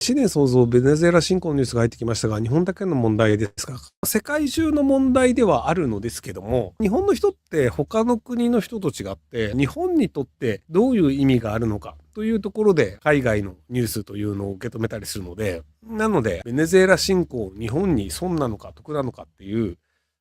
新年早々、ベネズエラ侵攻のニュースが入ってきましたが、日本だけの問題ですか？世界中の問題ではあるのですけども、日本の人って他の国の人と違って、日本にとってどういう意味があるのかというところで、海外のニュースというのを受け止めたりするので、なので、ベネズエラ侵攻、日本に損なのか得なのかっていう、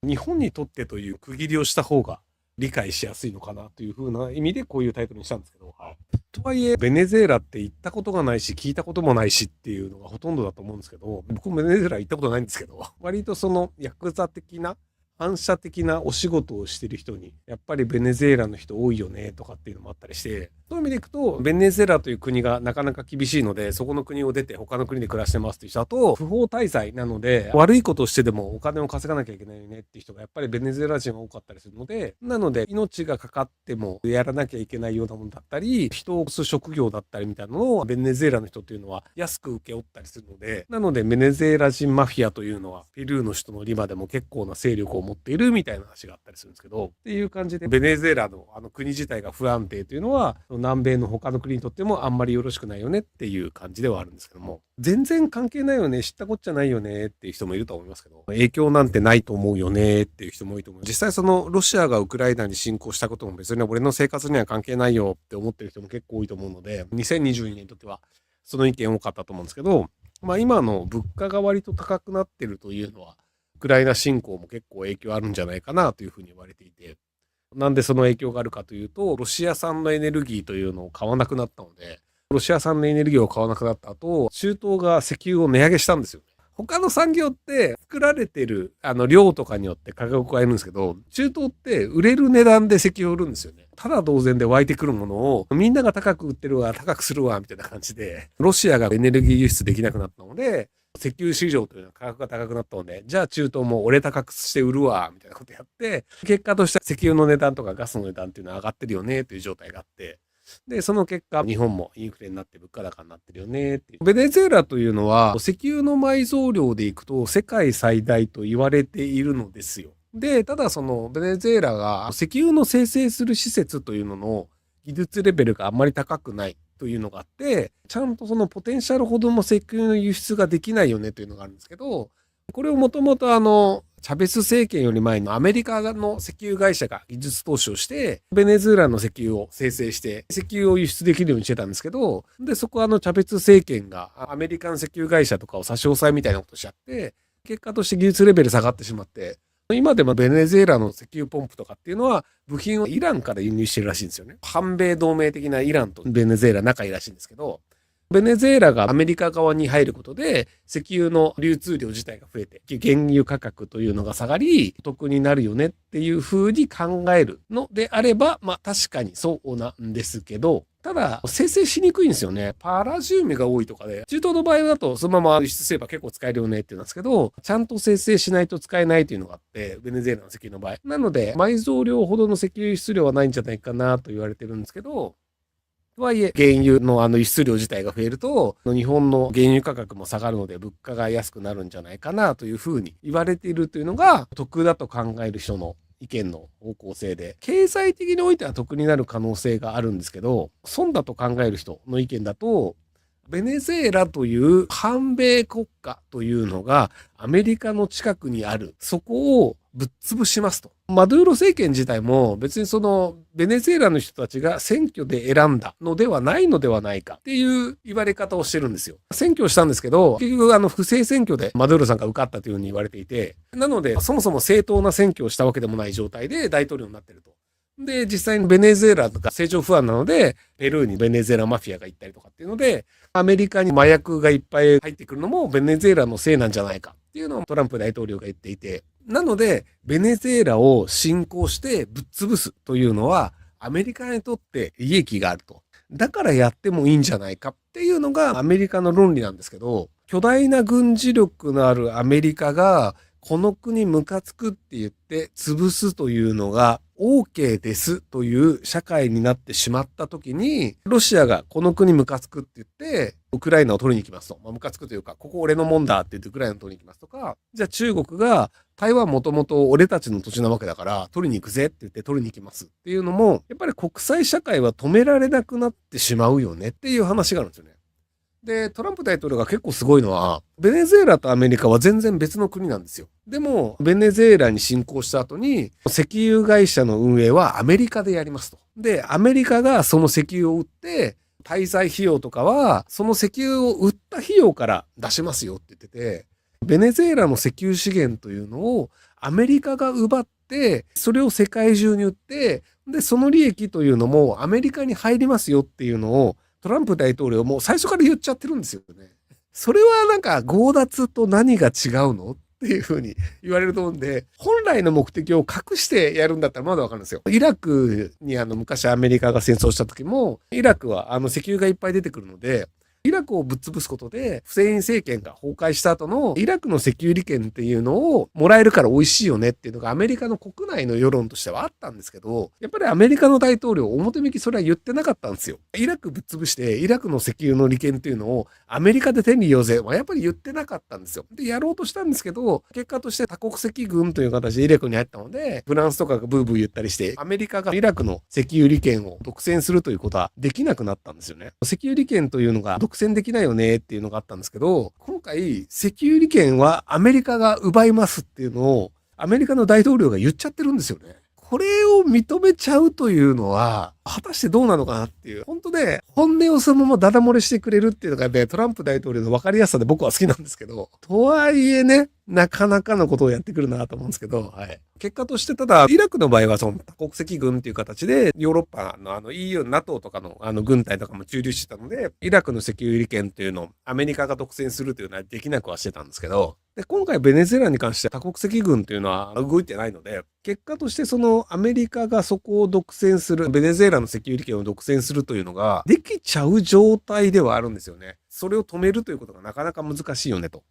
日本にとってという区切りをした方が理解しやすいのかなというふうな意味でこういうタイトルにしたんですけど、はい。とはいえ、ベネズエラって行ったことがないし、聞いたこともないしっていうのがほとんどだと思うんですけど、僕もベネズエラ行ったことないんですけど、割とそのヤクザ的な、反射的なお仕事をしてる人に、やっぱりベネズエラの人多いよねとかっていうのもあったりして、そういう意味でいくと、ベネズエラという国がなかなか厳しいので、そこの国を出て他の国で暮らしてますっていう人だと、不法滞在なので、悪いことをしてでもお金を稼がなきゃいけないよねっていう人がやっぱりベネズエラ人が多かったりするので、なので命がかかってもやらなきゃいけないようなものだったり、人を殺す職業だったりみたいなのをベネズエラの人っていうのは安く請け負ったりするので、なのでベネズエラ人マフィアというのはペルーの首都のリマでも結構な勢力を持っているみたいな話があったりするんですけど、っていう感じでベネズエラの国自体が不安定というのは南米の他の国にとってもあんまりよろしくないよねっていう感じではあるんですけども、全然関係ないよね、知ったこっちゃないよねっていう人もいると思いますけど、影響なんてないと思うよねっていう人も多いと思う。実際そのロシアがウクライナに侵攻したことも別に俺の生活には関係ないよって思ってる人も結構多いと思うので、2022年にとってはその意見多かったと思うんですけど、今の物価が割と高くなってるというのは、ウクライナ侵攻も結構影響あるんじゃないかなというふうに言われていて、なんでその影響があるかというと、ロシア産のエネルギーというのを買わなくなったので、ロシア産のエネルギーを買わなくなった後、中東が石油を値上げしたんですよね。他の産業って作られてる量とかによって価格を変えるんですけど、中東って売れる値段で石油を売るんですよね。ただ同然で湧いてくるものをみんなが高く売ってるわ、高くするわ、みたいな感じで、ロシアがエネルギー輸出できなくなったので、石油市場というのは価格が高くなったので、じゃあ中東も俺高くして売るわ、みたいなことやって、結果として石油の値段とかガスの値段っていうのは上がってるよね、という状態があって、で、その結果、日本もインフレになって物価高になってるよねっていう。ベネズエラというのは、石油の埋蔵量でいくと世界最大と言われているのですよ。で、ただそのベネズエラが石油の生成する施設というのの技術レベルがあんまり高くないというのがあって、ちゃんとそのポテンシャルほどの石油の輸出ができないよねというのがあるんですけど、これをもともとチャベス政権より前のアメリカの石油会社が技術投資をして、ベネズエラの石油を生成して、石油を輸出できるようにしてたんですけど、で、そこはチャベス政権がアメリカの石油会社とかを差し押さえみたいなことをしちゃって、結果として技術レベル下がってしまって、今でもベネズエラの石油ポンプとかっていうのは部品をイランから輸入してるらしいんですよね。反米同盟的なイランとベネズエラ仲いいらしいんですけど、ベネズエラがアメリカ側に入ることで石油の流通量自体が増えて原油価格というのが下がりお得になるよねっていう風に考えるのであれば、確かにそうなんですけど、ただ生成しにくいんですよね。パラジウムが多いとかで、中東の場合だとそのまま輸出すれば結構使えるよねっていうんですけど、ちゃんと生成しないと使えないというのがあって、ベネズエラの石油の場合。なので埋蔵量ほどの石油輸出量はないんじゃないかなと言われてるんですけど、とはいえ、原油の輸出量自体が増えると、日本の原油価格も下がるので物価が安くなるんじゃないかなというふうに言われているというのが、得だと考える人の意見の方向性で、経済的においては得になる可能性があるんですけど、損だと考える人の意見だと、ベネズエラという反米国家というのがアメリカの近くにある。そこをぶっ潰しますと。マドゥーロ政権自体も別にそのベネズエラの人たちが選挙で選んだのではないのではないかっていう言われ方をしてるんですよ。選挙をしたんですけど、結局不正選挙でマドゥーロさんが受かったというふうに言われていて、なのでそもそも正当な選挙をしたわけでもない状態で大統領になっていると。で、実際にベネズエラとか政情不安なので、ペルーにベネズエラマフィアが行ったりとかっていうので、アメリカに麻薬がいっぱい入ってくるのもベネズエラのせいなんじゃないかっていうのをトランプ大統領が言っていて、なので、ベネズエラを侵攻してぶっ潰すというのは、アメリカにとって利益があると。だからやってもいいんじゃないかっていうのがアメリカの論理なんですけど、巨大な軍事力のあるアメリカが、この国ムカつくって言って潰すというのが OK ですという社会になってしまった時に、ロシアがこの国ムカつくって言ってウクライナを取りに行きますと。ムカつくというか、ここ俺のもんだって言ってウクライナを取りに行きますとか、じゃあ中国が台湾もともと俺たちの土地なわけだから取りに行くぜって言って取りに行きますっていうのも、やっぱり国際社会は止められなくなってしまうよねっていう話があるんですよね。で、トランプ大統領が結構すごいのは、ベネズエラとアメリカは全然別の国なんですよ。でも、ベネズエラに侵攻した後に、石油会社の運営はアメリカでやりますと。で、アメリカがその石油を売って、滞在費用とかは、その石油を売った費用から出しますよって言ってて、ベネズエラの石油資源というのをアメリカが奪って、それを世界中に売って、で、その利益というのもアメリカに入りますよっていうのを、トランプ大統領も最初から言っちゃってるんですよね。それはなんか強奪と何が違うのっていうふうに言われると思うんで、本来の目的を隠してやるんだったらまだわかるんですよ。イラクに昔アメリカが戦争した時も、イラクは石油がいっぱい出てくるので、イラクをぶっ潰すことで、フセイン政権が崩壊した後のイラクの石油利権っていうのをもらえるから美味しいよねっていうのがアメリカの国内の世論としてはあったんですけど、やっぱりアメリカの大統領表向きそれは言ってなかったんですよ。イラクぶっ潰してイラクの石油の利権っていうのをアメリカで手に入れようぜはやっぱり言ってなかったんですよ。で、やろうとしたんですけど、結果として多国籍軍という形でイラクに入ったので、フランスとかがブーブー言ったりして、アメリカがイラクの石油利権を独占するということはできなくなったんですよね。石油利権というのが独占できないよねっていうのがあったんですけど、今回石油利権はアメリカが奪いますっていうのをアメリカの大統領が言っちゃってるんですよね。これを認めちゃうというのは、果たしてどうなのかなっていう。本当ね、本音をそのままダダ漏れしてくれるっていうのがね、トランプ大統領の分かりやすさで僕は好きなんですけど、とはいえね、なかなかのことをやってくるなと思うんですけど、はい。結果としてただ、イラクの場合はその多国籍軍っていう形で、ヨーロッパのEU、NATO とかの軍隊とかも駐留してたので、イラクの石油利権っていうのをアメリカが独占するというのはできなくはしてたんですけど、で、今回ベネズエラに関して多国籍軍というのは動いてないので、結果としてそのアメリカがそこを独占する、ベネズエラの石油利権を独占するというのができちゃう状態ではあるんですよね。それを止めるということがなかなか難しいよねと。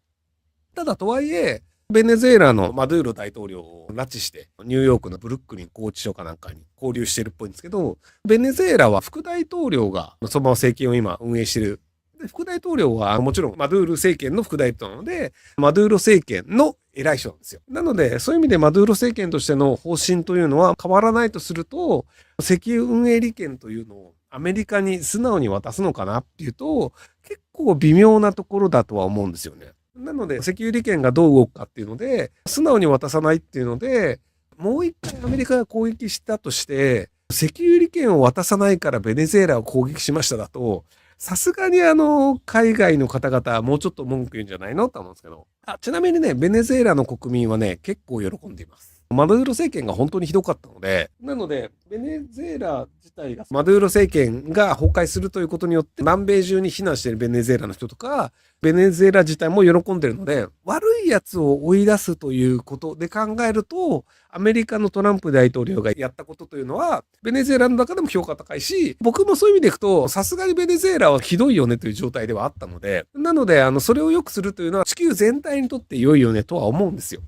ただとはいえ、ベネズエラのマドゥーロ大統領を拉致して、ニューヨークのブルックリン拘置所かなんかに交流してるっぽいんですけど、ベネズエラは副大統領がそのまま政権を今運営してる。で、副大統領はもちろんマドゥーロ政権の副大統領なので、マドゥーロ政権の偉い人なんですよ。なので、そういう意味でマドゥーロ政権としての方針というのは変わらないとすると、石油運営利権というのをアメリカに素直に渡すのかなっていうと、結構微妙なところだとは思うんですよね。なので、石油利権がどう動くかっていうので、素直に渡さないっていうので、もう一回アメリカが攻撃したとして、石油利権を渡さないからベネズエラを攻撃しましただと、さすがに海外の方々はもうちょっと文句言うんじゃないのと思うんですけど。ちなみにね、ベネズエラの国民はね、結構喜んでいます。マドゥーロ政権が本当にひどかったので、なので、ベネズエラ自体が、マドゥーロ政権が崩壊するということによって、南米中に避難しているベネズエラの人とか、ベネズエラ自体も喜んでるので、悪い奴を追い出すということで考えると、アメリカのトランプ大統領がやったことというのは、ベネズエラの中でも評価高いし、僕もそういう意味でいくと、さすがにベネズエラはひどいよねという状態ではあったので、なので、それを良くするというのは地球全体にとって良いよねとは思うんですよ。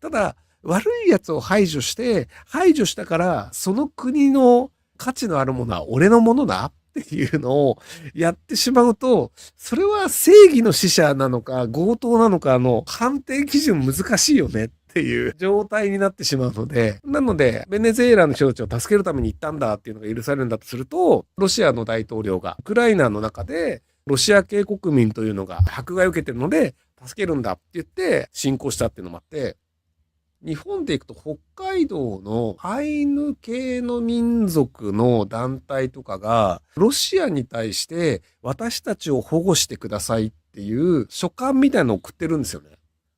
ただ、悪いやつを排除して、排除したから、その国の価値のあるものは俺のものだっていうのをやってしまうと、それは正義の使者なのか、強盗なのかの判定基準難しいよねっていう状態になってしまうので、なので、ベネズエラの人たちを助けるために行ったんだっていうのが許されるんだとすると、ロシアの大統領がウクライナの中で、ロシア系国民というのが迫害を受けてるので、助けるんだって言って侵攻したっていうのもあって、日本で行くと北海道のアイヌ系の民族の団体とかがロシアに対して私たちを保護してくださいっていう書簡みたいなのを送ってるんですよね。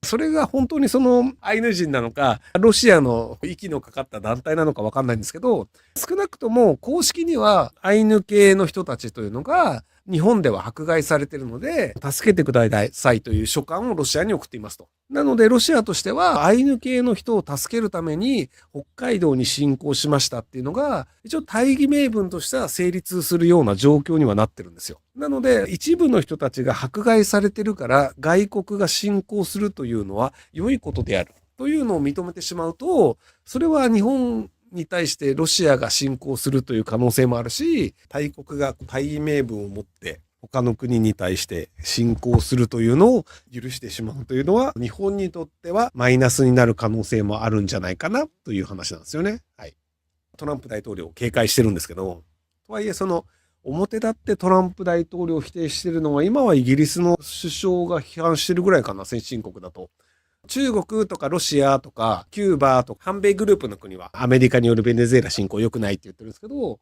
それが本当にそのアイヌ人なのか、ロシアの息のかかった団体なのかわかんないんですけど、少なくとも公式にはアイヌ系の人たちというのが日本では迫害されているので、助けてくださいという書簡をロシアに送っていますと。なのでロシアとしてはアイヌ系の人を助けるために北海道に侵攻しましたっていうのが、一応大義名分としては成立するような状況にはなってるんですよ。なので一部の人たちが迫害されてるから外国が侵攻するというのは良いことであるというのを認めてしまうと、それは日本に対してロシアが侵攻するという可能性もあるし、大国が大義名分を持って他の国に対して侵攻するというのを許してしまうというのは、日本にとってはマイナスになる可能性もあるんじゃないかなという話なんですよね。はい。トランプ大統領を警戒してるんですけど、とはいえその表立ってトランプ大統領を否定しているのは、今はイギリスの首相が批判してるぐらいかな、先進国だと。中国とかロシアとかキューバとか反米グループの国はアメリカによるベネズエラ侵攻良くないって言ってるんですけど、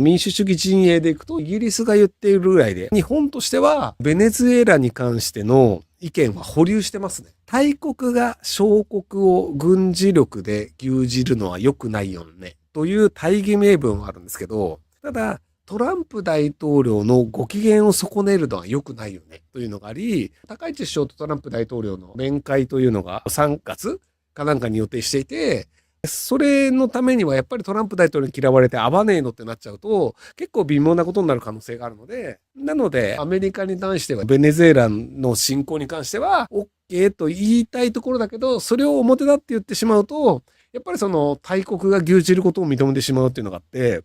民主主義陣営でいくとイギリスが言っているぐらいで、日本としてはベネズエラに関しての意見は保留してますね。大国が小国を軍事力で牛耳るのは良くないよねという大義名分はあるんですけど、ただトランプ大統領のご機嫌を損ねるのは良くないよねというのがあり、高市首相とトランプ大統領の面会というのが3月かなんかに予定していて、それのためにはやっぱりトランプ大統領に嫌われて合わねえのってなっちゃうと結構微妙なことになる可能性があるので、なのでアメリカに関してはベネズエラの侵攻に関しては OK と言いたいところだけど、それを表だって言ってしまうとやっぱりその大国が牛耳ることを認めてしまうっていうのがあって、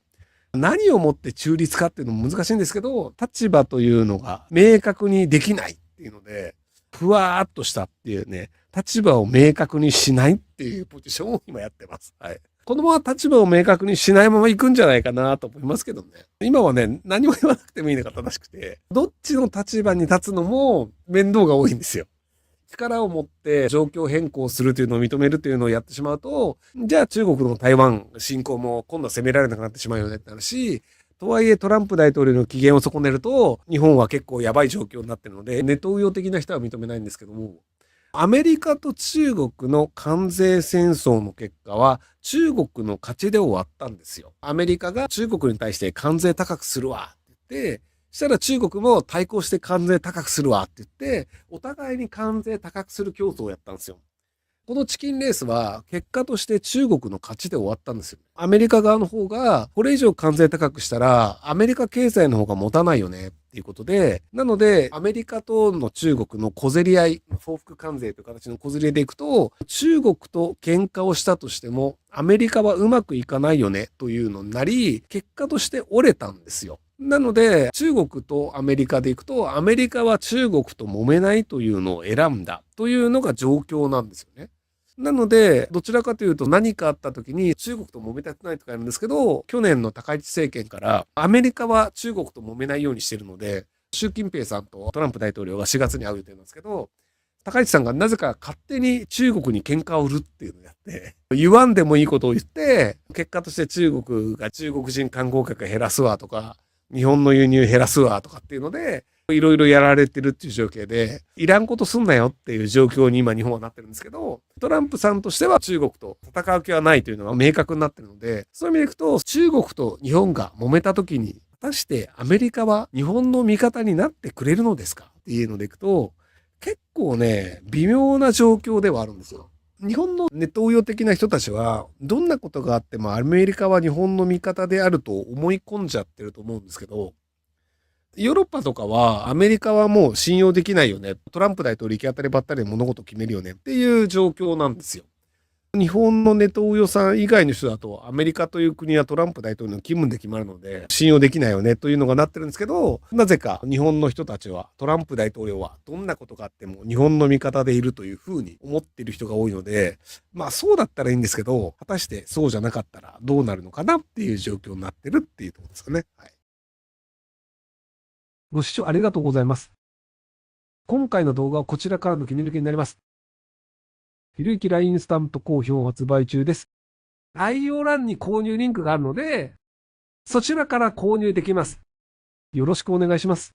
何をもって中立かっていうのも難しいんですけど、立場というのが明確にできないっていうので、ふわーっとしたっていうね、立場を明確にしないっていうポジションを今やってます。はい。このまま立場を明確にしないまま行くんじゃないかなと思いますけどね。今はね、何も言わなくてもいいのが正しくて、どっちの立場に立つのも面倒が多いんですよ。力を持って状況変更するというのを認めるというのをやってしまうと、じゃあ中国の台湾侵攻も今度は攻められなくなってしまうよねってなるし、とはいえトランプ大統領の機嫌を損ねると、日本は結構やばい状況になってるので、ネトウヨ的な人は認めないんですけども、アメリカと中国の関税戦争の結果は中国の勝ちで終わったんですよ。アメリカが中国に対して関税高くするわって言って、そしたら中国も対抗して関税高くするわって言って、お互いに関税高くする競争をやったんですよ。このチキンレースは結果として中国の勝ちで終わったんですよ。アメリカ側の方がこれ以上関税高くしたらアメリカ経済の方が持たないよねっていうことで、なのでアメリカとの中国の小競り合い、報復関税という形の小競り合いでいくと、中国と喧嘩をしたとしてもアメリカはうまくいかないよねというのになり、結果として折れたんですよ。なので中国とアメリカでいくと、アメリカは中国と揉めないというのを選んだというのが状況なんですよね。なので、どちらかというと何かあった時に中国と揉めたくないとかあるんですけど、去年の高市政権からアメリカは中国と揉めないようにしてるので、習近平さんとトランプ大統領が4月に会う予定なんですけど、高市さんがなぜか勝手に中国に喧嘩を売るっていうのをやって、言わんでもいいことを言って、結果として中国が中国人観光客減らすわとか、日本の輸入減らすわとかっていうので、いろいろやられてるっていう状況で、いらんことすんなよっていう状況に今日本はなってるんですけど、トランプさんとしては中国と戦う気はないというのが明確になってるので、そういう意味でいくと、中国と日本が揉めた時に、果たしてアメリカは日本の味方になってくれるのですかっていうのでいくと、結構ね、微妙な状況ではあるんですよ。日本のネトウヨ的な人たちは、どんなことがあってもアメリカは日本の味方であると思い込んじゃってると思うんですけど、ヨーロッパとかはアメリカはもう信用できないよね。トランプ大統領行き当たりばったりで物事を決めるよねっていう状況なんですよ。日本のネトウヨさん以外の人だとアメリカという国はトランプ大統領の気分で決まるので信用できないよねというのがなってるんですけど、なぜか日本の人たちはトランプ大統領はどんなことがあっても日本の味方でいるというふうに思っている人が多いので、まあそうだったらいいんですけど、果たしてそうじゃなかったらどうなるのかなっていう状況になってるっていうところですかね。はい。ご視聴ありがとうございます。今回の動画はこちらからの切り抜きになります。ひろゆき LINE スタンプ好評発売中です。概要欄に購入リンクがあるので、そちらから購入できます。よろしくお願いします。